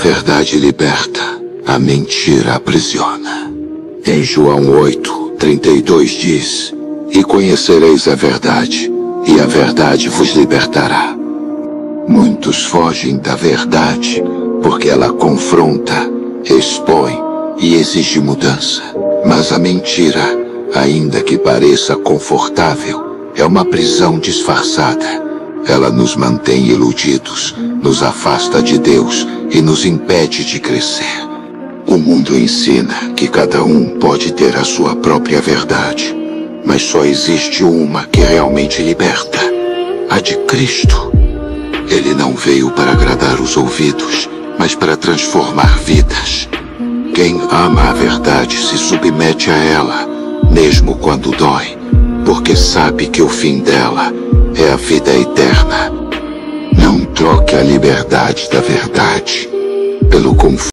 verdade liberta, a mentira aprisiona. Em João 8:32 diz: E conhecereis a verdade, e a verdade vos libertará. Muitos fogem da verdade, porque ela confronta, expõe e exige mudança. Mas a mentira, ainda que pareça confortável, é uma prisão disfarçada. Ela nos mantém iludidos, nos afasta de Deus e nos impede de crescer. O mundo ensina que cada um pode ter a sua própria verdade, mas só existe uma que realmente liberta: a de Cristo. Ele não veio para agradar os ouvidos, mas para transformar vidas. Quem ama a verdade se submete a ela, mesmo quando dói, porque sabe que o fim dela é a vida eterna. Não troque a liberdade da verdade pelo conforto.